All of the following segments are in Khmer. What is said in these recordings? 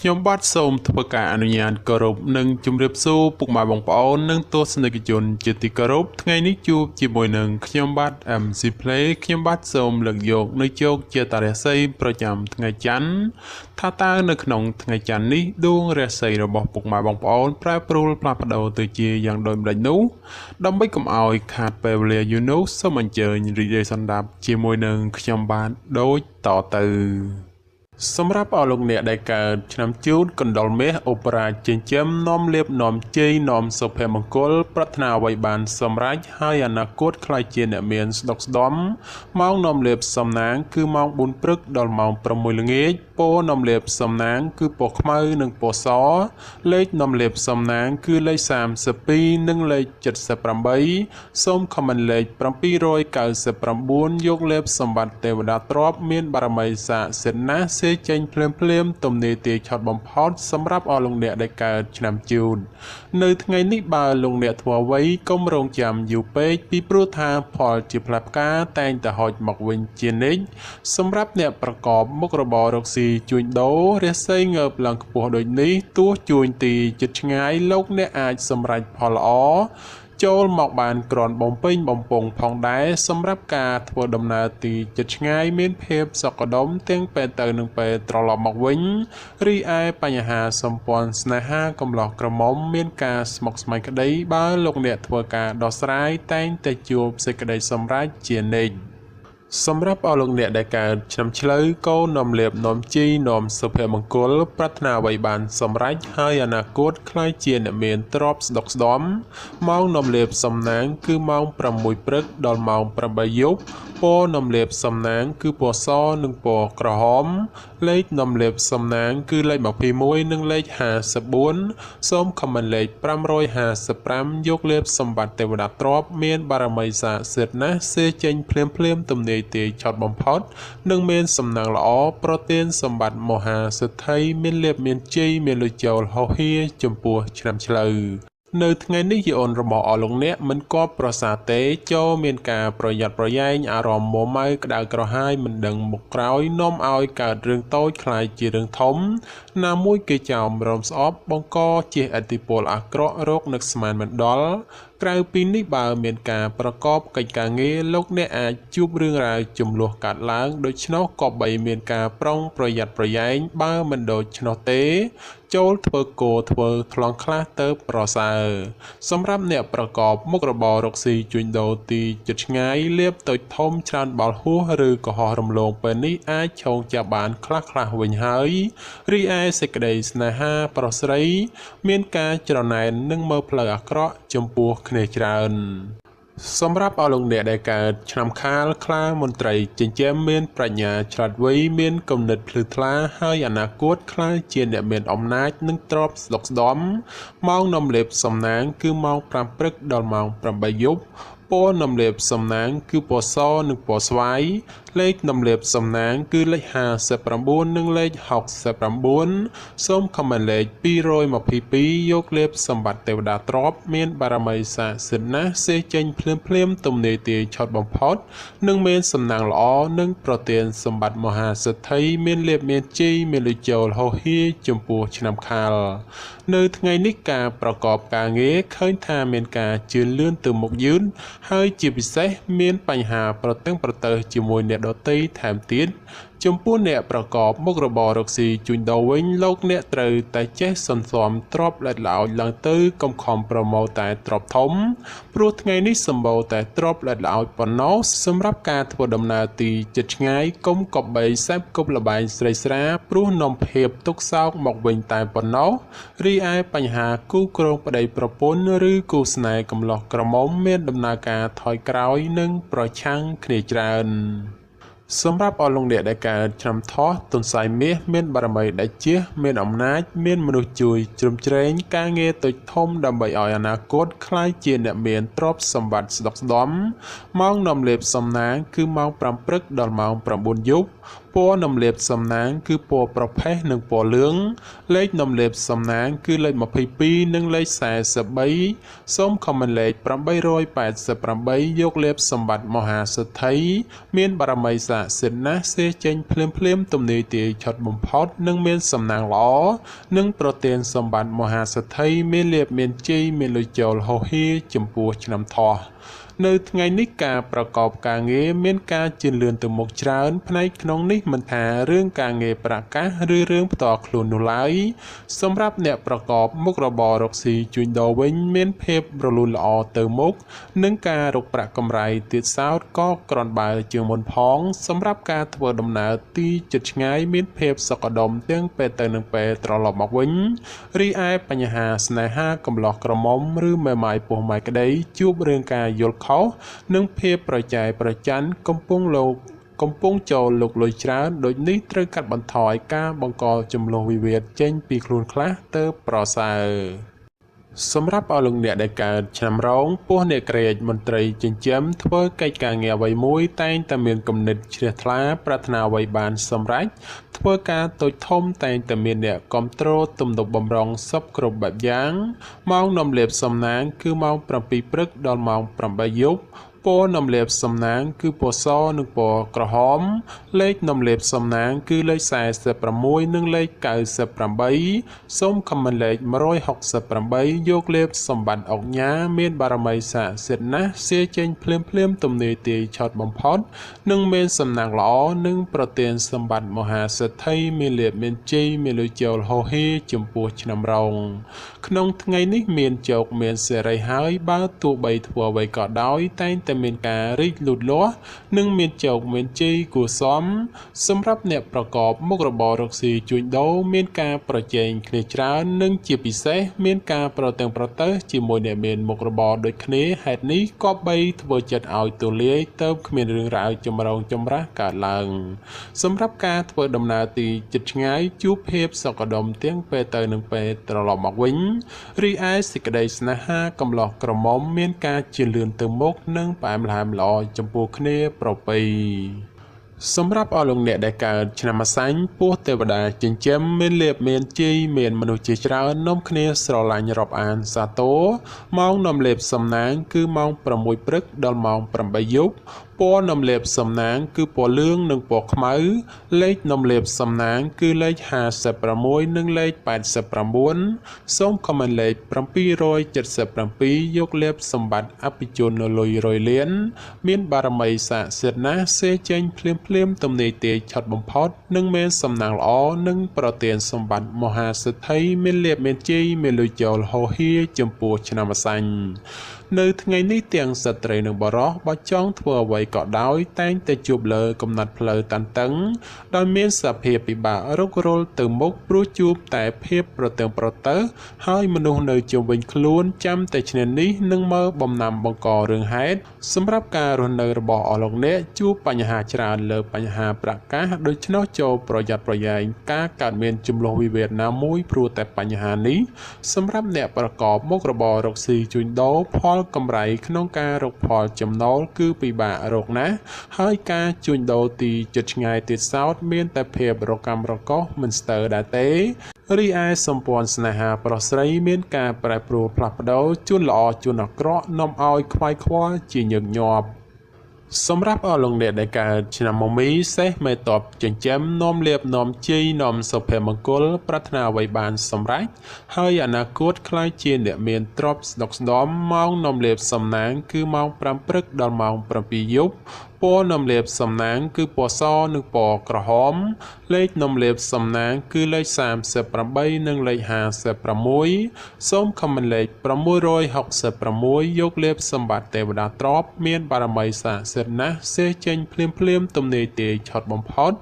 ខ្ញុំបាទសូមធ្វើការអនុញ្ញាតគោរពនិងជម្រាបសួរពុកម៉ែបងប្អូននិងទស្សនិកជនជាទីគោរពថ្ងៃនេះជួបជាមួយនឹងខ្ញុំបាទ MC Play ខ្ញុំបាទសូមលើកយកនៅជោគជាតារាសីប្រចាំថ្ងៃច័ន្ទថាតើនៅក្នុងថ្ងៃច័ន្ទនេះដួងរាសីរបស់ពុកម៉ែបងប្អូនប្រែប្រួលផ្លាស់ប្ដូរទៅជាយ៉ាងដូចម្ដេចនោះដើម្បីកុំឲ្យខាតពេលវេលាយូរនោះសូមអញ្ជើញរីករាយសន្តាប់ជាមួយនឹងខ្ញុំបាទដូចតទៅសម្រាប់អស់លោកអ្នកដែលកើតឆ្នាំជូតកណ្ដុរមាសអូបរ៉ាចិញ្ចឹមនាំលៀបនាំជ័យនាំសុភមង្គលប្រាថ្នាអ្វីបានសម្រេចហើយអនាគតខ្លាយជាអ្នកមានស្ដុកស្ដំម៉ោងនាំលៀបសំណាងគឺម៉ោង4ព្រឹកដល់ម៉ោង6ល្ងាចពណ៌នាំលៀបសំណាងគឺពណ៌ខ្មៅនិងពណ៌សលេខនាំលៀបសំណាងគឺលេខ32និងលេខ78សូមខមមិនលេខ799យកលេបសម្បត្តិទេវតាទ្រព្យមានបារមីស័ក្តិសិទ្ធិណាស់ចេញភ្លាមទំនេរទាយឆត់បំផុតសម្រាប់អស់លោកអ្នកដែលកើតឆ្នាំជូតនៅថ្ងៃនេះបើលោកអ្នកធ្វើអ្វីកុំរងចាំយូរពេកពីព្រោះថាផលជាផ្លែផ្កាតែងតែហុចមកវិញជានិច្ចសម្រាប់អ្នកប្រកបមុខរបររកស៊ីជួញដូររាសីងើបឡើងខ្ពស់ដូចនេះទោះជួញទីចិត្តឆ្ងាយលោកអ្នកអាចសម្រេចផលល្អចូលមកបានក្រាន់បំពេញបំពង់ផងដែរសម្រាប់ការធ្វើដំណើរទីចិត្តឆ្ងាយមានភាពសុខដុមទាំងពេលទៅនិងពេលត្រឡប់មកវិញរីឯបញ្ហាសម្ព័ន្ធស្នេហាកំឡោះក្រមុំមានការស្មុគស្មាញក្តីបើលោកអ្នកធ្វើការដោះស្រាយតែងតែជួបសេចក្តីសម្រេចជានិច្ចសម្រាប់អស់លោកអ្នកដែលកើតឆ្នាំឆ្លូវក៏នាំលៀបនាំជីនាំសុភមង្គលប្រាថ្នាអ្វីបានសម្រេចហើយអនាគតខ្លាយជាអ្នកមានទ្រព្យស្ដុកស្ដំម៉ោងនាំលៀបសំណាងគឺម៉ោង6ព្រឹកដល់ម៉ោង8យប់ពណ៌នាំលៀបសំណាងគឺពណ៌សនិងពណ៌ក្រហមលេខនាំលៀបសំណាងគឺលេខ21និងលេខ54សូមខមមិនលេខ555យកលេបសម្បត្តិទេវតាទ្រព្យមានបារមីស័ក្តិសិទ្ធិណាស់ចេញភ្លាមទំនេរទាយឆត់បំផុតនិងមានសំណាងល្អប្រទានសម្បត្តិមហាសិទ្ធិមានលៀបមានជ័យមានលុយចូលហោហៀចំពោះឆ្នាំឆ្លូវនៅថ្ងៃនេះយីអូនរបស់អស់លោកអ្នកមិនគប់ប្រសាទេចូលមានការប្រយ័ត្នប្រយែងអារម្មណ៍មួម៉ៅក្តៅក្រហាយមិនដឹងមុខក្រោយនាំឲ្យកើតរឿងតូចคล้ายជារឿងធំណាមួយគេចោមរំស្អប់បង្កជាឥទ្ធិពលអាក្រក់រោគនឹកស្មានមិនដល់ក្រៅពីនេះបើមានការប្រកបកិច្ចការងារលោកអ្នកអាចជួបរឿងរ៉ាវចំនួនកាត់ឡើងដូច្នោះក៏បីមានការប្រុងប្រយ័ត្នប្រយែងបើមិនដូច្នោះទេចូលធ្វើគោធ្វើថ្លង់ខ្លះទៅប្រសើរសម្រាប់អ្នកប្រកបមុខរបររកស៊ីជួញដូរទីចិត្តឆ្ងាយលៀបតូចធំច្រើនបាល់ហួសឬក៏ហោះរំលងពេលនេះអាចឆោងចាប់បានខ្លះវិញហើយរីឯសេចក្តីស្នេហាប្រុសស្រីមានការច្រណែននិងមើលផ្លូវអាក្រក់ចំពោះគ្នាច្រើនសម្រាប់អស់លោកអ្នកដែលកើតឆ្នាំខាលខ្លាមន្ត្រីចិញ្ចឹមមានប្រាជ្ញាឆ្លាតវៃមានគំនិតភ្លឺថ្លាហើយអនាគតខ្លាយជាអ្នកមានអំណាចនិងទ្រព្យស្ដុកស្ដំម៉ោងនាំលេបសំណាងគឺម៉ោង5ព្រឹកដល់ម៉ោង8យប់ពណ៌នាំលៀបសំណាងគឺពណ៌សនិងពណ៌ស្វាយលេខនាំលៀបសំណាងគឺលេខ59និងលេខ69សូមខមមិនលេខ222យកលេបសម្បត្តិទេវតាទ្រព្យមានបារមីស័ក្តិសិទ្ធិណាស់ចេញភ្លាមទំនេរទាយឆត់បំផុតនិងមានសំណាងល្អនិងប្រទានសម្បត្តិមហាសិទ្ធិមានលេបមានជ័យមានលុយចូលហោហៀចំពោះឆ្នាំខាលនៅថ្ងៃនេះការប្រកបការងារឃើញថាមានការជឿនលឿនទៅមុខយឺនហើយជាពិសេសមានបញ្ហាប្រតឹងប្រទើសជាមួយអ្នកដទៃថែមទៀតចំពោះអ្នកប្រកបមុខរបររកស៊ីជួញដូរវិញលោកអ្នកត្រូវតែចេះសន្សំទ្រព្យល្អិតល្អោចឡើងទៅកុំខំប្រមូលតែទ្រព្យធំព្រោះថ្ងៃនេះសម្បូរតែទ្រព្យល្អិតល្អោចប៉ុណ្ណោះសម្រាប់ការធ្វើដំណើរទីចិត្តឆ្ងាយកុំកប់បីសេពគប់លបែងស្រីស្រាព្រោះនាំភាពទុក្ខសោកមកវិញតែប៉ុណ្ណោះរីឯបញ្ហាគូគ្រងប្តីប្រពន្ធឬគូស្នេហ៍កំឡោះក្រមុំមានដំណើរការថយក្រោយនិងប្រឆាំងគ្នាច្រើនសម្រាប់អស់លោកអ្នកដែលកើតឆ្នាំថោះទុនសាយមាសមានបារមីដៃជះមានអំណាចមានមនុស្សជួយជ្រោមជ្រែងការងារតូចធំដើម្បីឲ្យអនាគតខ្លាយជាអ្នកមានទ្រព្យសម្បត្តិស្ដុកស្ដំម៉ោងនាំលេបសំណាងគឺម៉ោង5ព្រឹកដល់ម៉ោង9យប់ព ពណ៌នំលាបសំណាងគឺពណ៌ប្រផេះនិងពណ៌លឿងលេខនំលាបសំណាងគឺលេខ22និងលេខ43សូមខមមិនលេខ888យកលេបសម្បត្តិមហាសិទ្ធិមានបារមីស័ក្តិសិទ្ធិណាស់សេចេញភ្លាមទំនាយទាយឆុតបំផុតនិងមានសំណាងល្អនិងប្រទានសម្បត្តិមហាសិទ្ធិមានលៀបមានជ័យមានលុយចូលហោហៀចំពោះឆ្នាំថោះនៅថ្ងៃនេះការប្រកបការងារមានការជឿនលឿនទៅមុខច្រើនផ្នែកក្នុងនេះមិនថារឿងការងារប្រកាសឬរឿងផ្ទាល់ខ្លួននោះឡើយសម្រាប់អ្នកប្រកបមុខរបររកស៊ីជួញដូរវិញមានភាពរលូនល្អទៅមុខនិងការរកប្រាក់កម្រៃទៀតសោតក៏ក្រាន់បើជាងមុនផងសម្រាប់ការធ្វើដំណើរទីជិតឆ្ងាយមានភាពសុខដុមទាំងពេលទៅនិងពេលត្រឡប់មកវិញរីឯបញ្ហាស្នេហាកំឡោះក្រមុំឬមេម៉ាយពោះម៉ាយក្តីជួបរឿងការយល់ខុសនិងភាពប្រចែកប្រច័ណ្ឌកំពុងចូលលោកលុយច្រើនដូចនេះត្រូវកាត់បន្ថយការបង្កចំនួនវិវាទចេញពីខ្លួនខ្លះទៅប្រសើរសម្រាប់អស់លោកអ្នកដែលកើតឆ្នាំរោងពោះអ្នកក្រេតមន្ត្រីចិញ្ចឹមធ្វើកិច្ចការងារអ្វីមួយតែងតែមានគំនិតជ្រះថ្លាប្រាថ្នាអ្វីបានសម្រេចធ្វើការតូចធំតែងតែមានអ្នកគ្រប់គ្រងទំនុកបំរុងសពគ្រប់បែបយ៉ាងម៉ោងនំលាបសំណាងគឺម៉ោង7ព្រឹកដល់ម៉ោង8យប់ពណ៌នំលាបសំណាងគឺពណ៌សនិងពណ៌ក្រហមលេខនំលាបសំណាងគឺលេខ46និងលេខ98សូមខមមិនលេខ168យកលេបសម្បត្តិអុកញ៉ាមានបារមីស័ក្តិសិទ្ធិណាស់សៀចេញភ្លាមទំនាយទាយឆត់បំផុតនិងមានសំណាងល្អនិងប្រទានសម្បត្តិមហាសិទ្ធិមានលៀបមានជ័យមានលុយចូលហោហៀចំពោះឆ្នាំរោងក្នុងថ្ងៃនេះមានជោគមានសេរីហើយបើទោះបីធ្វើអ្វីក៏ដោយតែងតែមានការរីកលូតលាស់និងមានជោគមានជ័យគួរសមសម្រាប់អ្នកប្រកបមុខរបររកស៊ីជួញដូរមានការប្រជែងគ្នាច្រើននិងជាពិសេសមានការប្រតឹងប្រទើសជាមួយអ្នកមានមុខរបរដូចគ្នាហេតុនេះក៏បីធ្វើចិត្តឲ្យទូលាយទៅគ្មានរឿងរ៉ាវចម្រូងចម្រាសកើតឡើងសម្រាប់ការធ្វើដំណើរទីជិតឆ្ងាយជួបភាពសុខដុមទាំងពេលទៅនិងពេលត្រឡប់មកវិញរីឯសេចក្តីស្នេហាកំឡោះក្រមុំមានការជឿនលឿនទៅមុខនិងផ្អែមល្ហែមល្អចំពោះគ្នាប្រពៃសម្រាប់អស់លោកអ្នកដែលកើតឆ្នាំម្សាញ់ពោះទេវតាចិញ្ចឹមមានលៀបមានជ័យមានមនុស្សជាច្រើននាំគ្នាស្រឡាញ់រាប់អានសាទរម៉ោងនាំលៀបសំណាងគឺម៉ោង6ព្រឹកដល់ម៉ោង8យប់ពណ៌នំលាបសំណាងគឺពណ៌លឿងនិងពណ៌ខ្មៅលេខនំលាបសំណាងគឺលេខ56និងលេខ89សូមខមមិនលេខ777យកលេបសម្បត្តិអភិជននៅលុយរយលានមានបារមីស័ក្តិសិទ្ធិណាស់សេចេញភ្លាមទំនាយទាយឆត់បំផុតនិងមានសំណាងល្អនិងប្រទានសម្បត្តិមហាសិទ្ធិមានលៀបមានជ័យមានលុយចូលហោហៀចំពោះឆ្នាំម្សាញ់នៅថ្ងៃនេះទាំងស្ត្រីនិងបុរសបើចង់ធ្វើអ្វីក៏ដោយតែងតែជួបលើកំណត់ផ្លូវតានតឹងដោយមានសភាពពិបាករុករលទៅមុខព្រោះជួបតែភាពប្រតឹងប្រទើសហើយមនុស្សនៅជុំវិញខ្លួនចាំតែឈ្នានីសនឹងមើលបំណាំបង្ករឿងហេតុសម្រាប់ការរស់នៅរបស់អស់លោកអ្នកជួបបញ្ហាច្រើនលើបញ្ហាប្រកាសដូច្នោះចូលប្រយ័ត្នប្រយែងការកើតមានចំនួនវិវាទណាមួយព្រោះតែបញ្ហានេះសម្រាប់អ្នកប្រកបមុខរបររកស៊ីជួញដូរផលកម្រៃក្នុងការរកផលចំណូលគឺពិបាករកណាស់ហើយការជួញដូរទីជិតឆ្ងាយទៀតសោតមានតែភាពរកម្មរកុសមិនស្ទើរដែរទេរីឯសម្ព័ន្ធស្នេហាប្រុសស្រីមានការប្រែប្រួលផ្លាស់ប្ដូរជួនល្អជួនអាក្រក់នាំឲ្យខ្វាយខ្វល់ជាញឹកញាប់សម្រាប់អស់លោកអ្នកដែលកើតឆ្នាំមមីសេះមេតបចិញ្ចឹមនាំលៀបនាំជ័យនាំសុភមង្គលប្រាថ្នាអ្វីបានសម្រេចហើយអនាគតខ្លាយជាអ្នកមានទ្រព្យស្ដុកស្ដម្ភម៉ោងនាំលៀបសំណាងគឺម៉ោង5ព្រឹកដល់ម៉ោង7យប់ពណ៌នំលាបសំណាងគឺពណ៌សនិងពណ៌ក្រហមលេខនំលាបសំណាងគឺលេខ38និងលេខ56សូមខមមិនលេខ666យកលេបសម្បត្តិទេវតាទ្រព្យមានបារមីស័ក្តិសិទ្ធិណាស់សេចេញភ្លាមទំនាយទាយឆត់បំផុត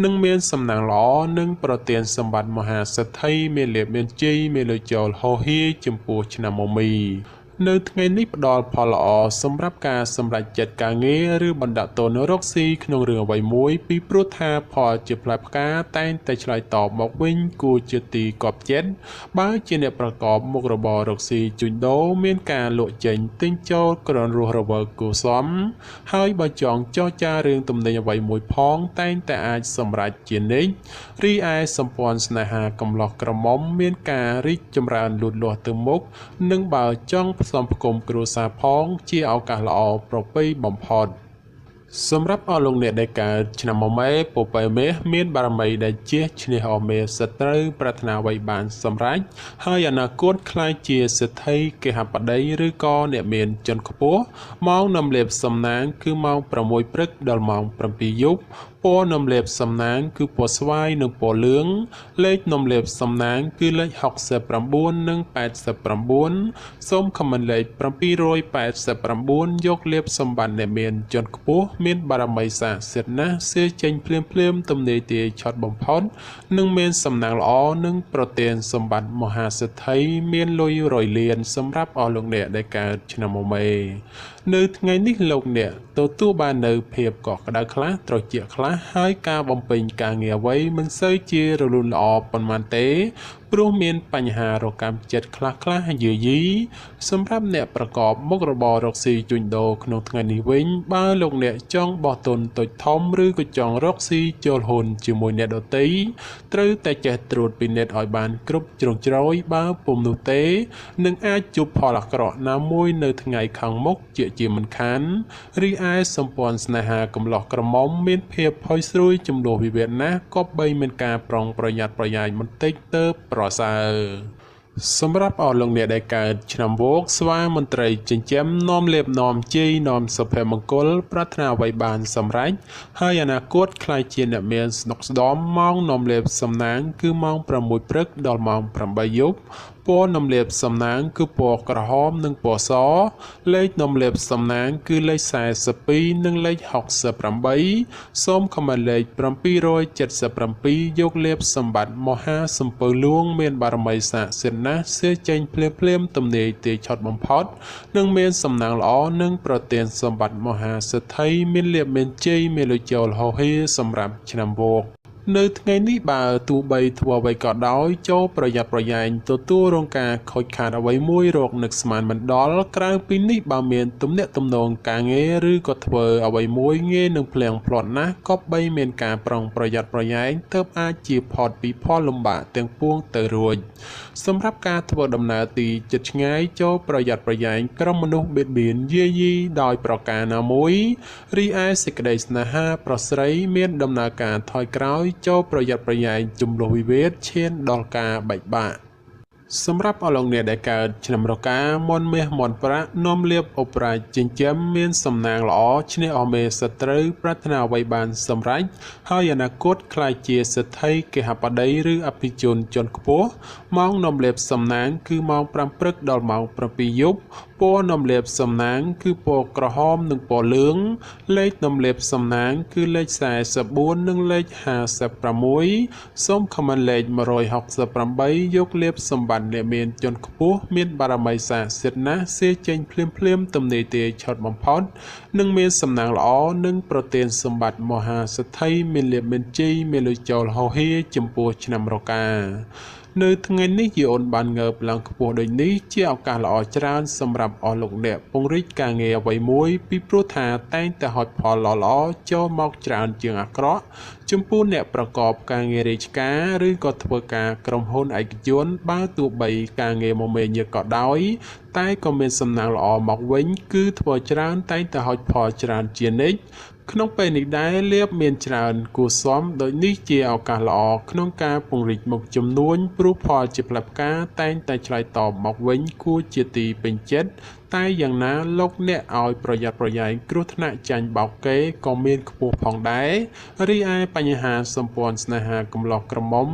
និងមានសំណាងល្អនិងប្រទានសម្បត្តិមហាសិទ្ធិមានលៀបមានជ័យមានលុយចូលហោហៀចំពោះឆ្នាំមមី នៅថ្ងៃនេះផ្ដល់ផលល្អសម្រាប់ការសម្រេចចិត្តការងារឬបណ្ដាក់តនរកស៊ីក្នុងរឿងអ្វីមួយពីព្រោះថាផលជាផ្លែផ្កាតែងតែឆ្លើយតបមកវិញគួរជាទីកប់ចិត្តបើជាអ្នកប្រកបមុខរបររកស៊ីជួញដូរមានការលក់ចេញទិញចូលក្រនរស់រវើកគួរសមហើយបើចង់ចរចារឿងទំនិញអ្វីមួយផងតែងតែអាចសម្រេចជានិច្ចរីឯសម្ព័ន្ធស្នេហាកំឡោះក្រមុំមានការរីកចម្រើនលូតលាស់ទៅមុខនិងបើចង់ផ្សំផ្គុំគ្រួសារផងជាឱកាសល្អប្រពៃបំផុតសម្រាប់អស់លោកអ្នកដែលកើតឆ្នាំមមែពពែមេមានបារមីដែលជាឈ្នះអមេសត្រូវប្រាថ្នាអ្វីបានសម្រេចហើយអនាគតខ្លាយជាសេដ្ឋីគេហបតីឬក៏អ្នកមានជាន់ខ្ពស់ម៉ោងនំលាបសំណាងគឺម៉ោង6ព្រឹកដល់ម៉ោង7យប់ពណ៌នំលាបសំណាងគឺពណ៌ស្វាយនិងពណ៌លឿងលេខនំលាបសំណាងគឺលេខ69និង89សូមខមមិនលេខ789យកលាបសម្បត្តិអ្នកមានជាន់ខ្ពស់មានបារមីស័ក្តិសិទ្ធិណាស់សៀចេញភ្លាមទំនេរទាយឆត់បំផុតនិងមានសំណាងល្អនិងប្រទានសម្បត្តិមហាសេដ្ឋីមានលុយរយលានសម្រាប់អស់លោកអ្នកដែលកើតឆ្នាំមមែនៅថ្ងៃនេះលោកអ្នកទទួលបាននៅភាពកក់ក្ដៅខ្លះត្រជាក់ខ្លះហើយការបំពេញការងារអ្វីមិនសូវជារលូនល្អប៉ុន្មានទេព្រោះមានបញ្ហារកម្មចិត្តខ្លះយាយីសម្រាប់អ្នកប្រកបមុខរបររកស៊ីជួញដូរក្នុងថ្ងៃនេះវិញបើលោកអ្នកចង់បោះទុនតូចធំឬក៏ចង់រកស៊ីចូលហ៊ុនជាមួយអ្នកដទៃត្រូវតែចេះត្រួតពិនិត្យឲ្យបានគ្រប់ជ្រុងជ្រោយបើពុំនោះទេនឹងអាចជួបផលអាក្រក់ណាមួយនៅថ្ងៃខាងមុខជាមិនខានរីឯសម្ព័ន្ធស្នេហាកំឡោះក្រមុំមានភាពផុយស្រួយចំនួនវិវាទណាស់ក៏បីមានការប្រុងប្រយ័ត្នប្រយែងបន្តិចទៅប្រសើរសម្រាប់អស់លោកអ្នកដែលកើតឆ្នាំវោកស្វាមន្ត្រីចិញ្ចឹមនាំលេបនាំជ័យនាំសុភមង្គលប្រាថ្នាអ្វីបានសម្រេចហើយអនាគតខ្លាយជាអ្នកមានស្នុកស្ដំម៉ោងនាំលេបសំណាងគឺម៉ោង6ព្រឹកដល់ម៉ោង8យប់ពណ៌នំលាបសំណាងគឺពណ៌ក្រហមនិងពណ៌សលេខនំលាបសំណាងគឺលេខ42និងលេខ68សូមខមមិនលេខ777យកលេបសម្បត្តិមហាសំពៅលួងមានបារមីស័ក្តិសិទ្ធិណាស់សៀចេញភ្លាមទំនាយទាយឆត់បំផុតនិងមានសំណាងល្អនិងប្រទានសម្បត្តិមហាសេដ្ឋីមានលៀបមានជ័យមានលុយចូលហោហេសម្រាប់ឆ្នាំវោកនៅថ្ងៃនេះបើទោះបីធ្វើអ្វីក៏ដោយចូលប្រយ័ត្នប្រយែងទទួលរងការខូចខាតអ្វីមួយរកនឹកស្មានមិនដល់ក្រៅពីនេះបើមានទំនាក់ទំនងការងារឬក៏ធ្វើអ្វីមួយងាយនឹងភ្លៀងផ្្លាត់ណាស់ក៏បីមានការប្រុងប្រយ័ត្នប្រយែងទើបអាចជាផុតពីផលលំបាកទាំងពួងទៅរួចសម្រាប់ការធ្វើដំណើរទីជិតឆ្ងាយចូលប្រយ័ត្នប្រយែងក្រុមមនុស្សបៀតបៀនយាយីដោយប្រការណាមួយរីឯសេចក្តីស្នេហាប្រស្រីមានដំណើរការថយក្រោយចូលប្រយ័ត្នប្រយែងជំលោះវិវាទឈានដល់ការបែកបាក់សម្រាប់អស់លោកអ្នកដែលកើតឆ្នាំរកាមន់មាសមន់ប្រាក់នាំលៀបអបរាជចិញ្ចឹមមានសំណាងល្អឈ្នះអមេសត្រូវប្រាថ្នាអ្វីបានសម្រេចហើយអនាគតខ្លាយជាសេដ្ឋីគេហបតីឬអភិជនជាន់ខ្ពស់ម៉ោងនាំលៀបសំណាងគឺម៉ោង5ព្រឹកដល់ម៉ោង7យប់ពណ៌នំលាបសំណាងគឺពណ៌ក្រហមនិងពណ៌លឿងលេខនំលាបសំណាងគឺលេខ44និងលេខ56សូមខមមិនលេខ168យកលាបសម្បត្តិអ្នកមានជាន់ខ្ពស់មានបារមីស័ក្តិសិទ្ធិណាស់សៀចេញភ្លាមទំនេរទាយឆត់បំផុតនិងមានសំណាងល្អនិងប្រទានសម្បត្តិមហាសេដ្ឋីមានលៀបមានជ័យមានលុយចូលហោហៀចំពោះឆ្នាំរកានៅថ្ងៃនេះយីអូនបានងើបឡើងខ្ពស់ដូចនេះជាឱកាសល្អច្រើនសម្រាប់អស់លោកអ្នកពង្រីកការងារអ្វីមួយពីព្រោះថាតែងតែហុចផលល្អចូលមកច្រើនជាងអាក្រក់ចំពោះអ្នកប្រកបការងាររាជការឬក៏ធ្វើការក្រុមហ៊ុនឯកជនបើទោះបីការងារមមាញឹកក៏ដោយតែក៏មានសំណាងល្អមកវិញគឺធ្វើច្រើនតែងតែហុចផលច្រើនជានិច្ចក្នុងពេលនេះដែរលៀបមានច្រើនគួរសមដោយនេះជាឱកាសល្អក្នុងការពង្រីកមុខចំនួនព្រោះផលជាផ្លែផ្កាតែងតែឆ្លើយតបមកវិញគួរជាទីពេញចិត្តតែយ៉ាងណាលោកអ្នកឲ្យប្រយ័ត្នប្រយែងគ្រោះថ្នាក់ចាញ់បោកគេក៏មានខ្ពស់ផងដែររីឯបញ្ហាសម្ព័ន្ធស្នេហាកំឡោះក្រមុំ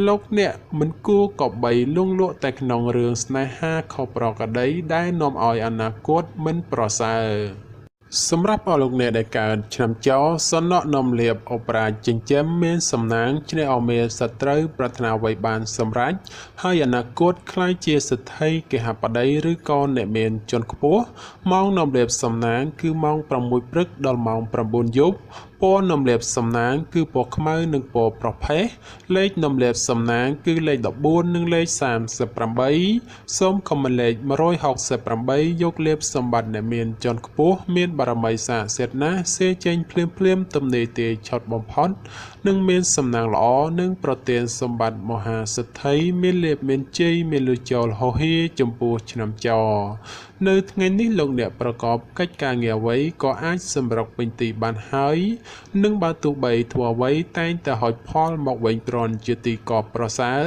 លោកអ្នកមិនគួរក៏បីលងលក់តែក្នុងរឿងស្នេហាខុសប្រក្រតីដែលនាំឲ្យអនាគតមិនប្រសើរ សម្រាប់អស់លោកអ្នកដែលកើតឆ្នាំចោសនៈនំលៀបអូប៉ារ៉ាចិញ្ចឹមមានសំណាងឆ្នេះអមេសត្រូវប្រាថ្នាអ្វីបានសម្រេចហើយអនាគតខ្លាយជាសិទ្ធិគេហបតីឬក៏អ្នកមានជាន់ខ្ពស់ម៉ោងនំលៀបសំណាងគឺម៉ោង6ព្រឹកដល់ម៉ោង9យប់ពណ៌នំលៀបសំណាងគឺពណ៌ខ្មៅនិងពណ៌ប្រផេះលេខនំលៀបសំណាងគឺលេខ14និងលេខ38សូមខមមិនលេខ168យកលៀបសម្បត្តិអ្នកមានជាន់ខ្ពស់មានបារមីស័ក្តិសិទ្ធិណាស់សេចេញភ្លាមទំនេរទាយឆត់បំផុតនិងមានសំណាងល្អនិងប្រទានសម្បត្តិមហាសិទ្ធិមានលៀបមានជ័យមានលុយចូលហោហៀចំពោះឆ្នាំចោនៅថ្ងៃនេះលោកអ្នកប្រកបកិច្ចការងារអ្វីក៏អាចសម្រុកពេញទីបានហើយនិងបើទោះបីធ្វើអ្វីតែងតែហុចផលមកវិញគ្រាន់ជាទីកប់ប្រសើរ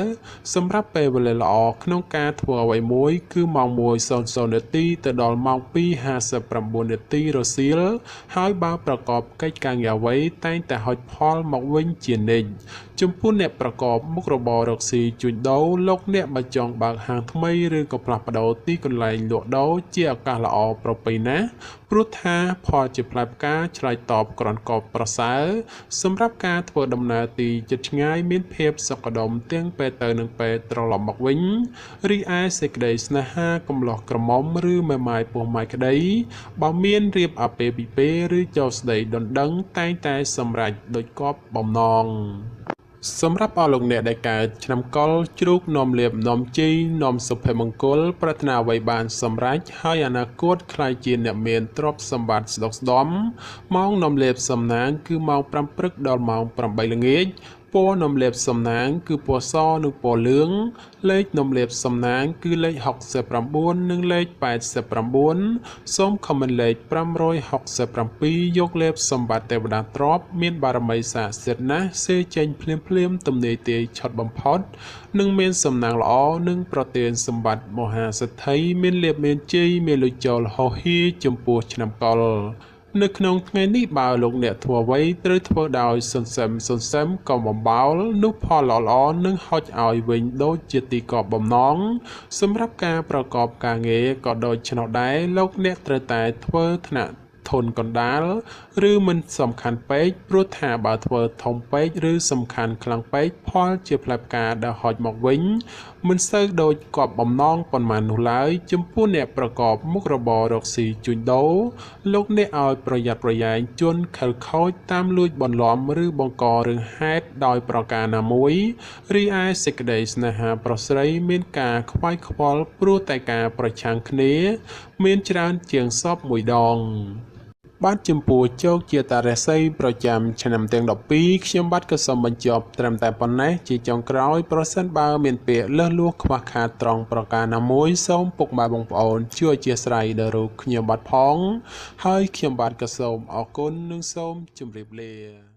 សម្រាប់ពេលវេលាល្អក្នុងការធ្វើអ្វីមួយគឺម៉ោង1:00នាទីទៅដល់ម៉ោង2:59នាទីរសៀលហើយបើប្រកបកិច្ចការងារអ្វីតែងតែហុចផលមកវិញជានិច្ចចំពោះអ្នកប្រកបមុខរបររកស៊ីជួញដូរលោកអ្នកបើចង់បើកហាងថ្មីឬក៏ផ្លាស់ប្ដូរទីកន្លែងលក់ដូរជាឱកាសល្អប្រពៃណាព្រោះថាផលជាផ្លែផ្កាឆ្លើយតបក្រន់កបប្រសើរសម្រាប់ការធ្វើដំណើរទីជិតឆ្ងាយមានភាពសុខដុមទាំងពេលទៅនិងពេលត្រឡប់មកវិញរីឯសេចក្តីស្នេហាកំឡោះក្រមុំឬមេម៉ាយពោះម៉ាយក្តីបើមានរៀបអាពាហ៍ពិពាហ៍ឬចូលស្តីដណ្ដឹងតែងតែសម្រេចដោយគប់បំណងសម្រាប់អស់លោកអ្នកដែលកើតឆ្នាំកុរជ្រូកនាំលៀបនាំជ័យនាំសុភមង្គលប្រាថ្នាអ្វីបានសម្រេចហើយអនាគតខ្លាយជាអ្នកមានទ្រព្យសម្បត្តិស្ដុកស្ដម្ភម៉ោងនាំលៀបសំណាងគឺម៉ោង5ព្រឹកដល់ម៉ោង8ល្ងាចពណ៌នំលៀបសំណាងគឺពណ៌សនិងពណ៌លឿងលេខនំលៀបសំណាងគឺលេខ69និងលេខ89សូមខមមិនលេខ567យកលៀបសម្បត្តិទេវតាទ្រព្យមានបារមីស័ក្តិសិទ្ធិណាស់សេចេញភ្លាមទំនេរទាយឆត់បំផុតនិងមានសំណាងល្អនិងប្រទានសម្បត្តិមហាសិទ្ធិមានលៀបមានជ័យមានលុយចូលហោហៀចំពោះឆ្នាំកុរនៅក្នុងថ្ងៃនេះបើលោកអ្នកធ្វើអ្វីត្រូវធ្វើដោយសន្សំកុំបំបោលនោះផលល្អនឹងហុចឲ្យវិញដូចជាទីកប់បំណងសម្រាប់ការប្រកបការងារក៏ដូចនោះដែរលោកអ្នកត្រូវតែធ្វើថ្នាក់ធនកណ្ដាលឬមិនសំខាន់ពេកព្រោះថាបើធ្វើធំពេកឬសំខាន់ខ្លាំងពេកផលជាផ្លែផ្កាដែលហុចមកវិញមិនសូវដូចគប់បំណងប៉ុន្មាននោះឡើយចំពោះអ្នកប្រកបមុខរបររកស៊ីជួញដូរលោកអ្នកឲ្យប្រយ័ត្នប្រយែងជន់ខិលខូចតាមលួចបន្លំឬបង្ករឿងហេតុដោយប្រការណាមួយរីឯសេចក្តីស្នេហាប្រុសស្រីមានការខ្វាយខ្វល់ព្រោះតែការប្រឆាំងគ្នាមានច្រើនជាងសពមួយដងបាទចំពោះជោគជាតារាសីប្រចាំឆ្នាំទាំង12ខ្ញុំបាទក៏សូមបញ្ចប់ត្រឹមតែប៉ុណ្ណេះជាចុងក្រោយប្រសិនបើមានពាក្យលើសលួសខ្វះខាតត្រង់ប្រការណាមួយសូមពុកម៉ែបងប្អូនជួយអធ្យាស្រ័យដល់រូបខ្ញុំបាទផងហើយខ្ញុំបាទក៏សូមអរគុណនិងសូមជម្រាបលា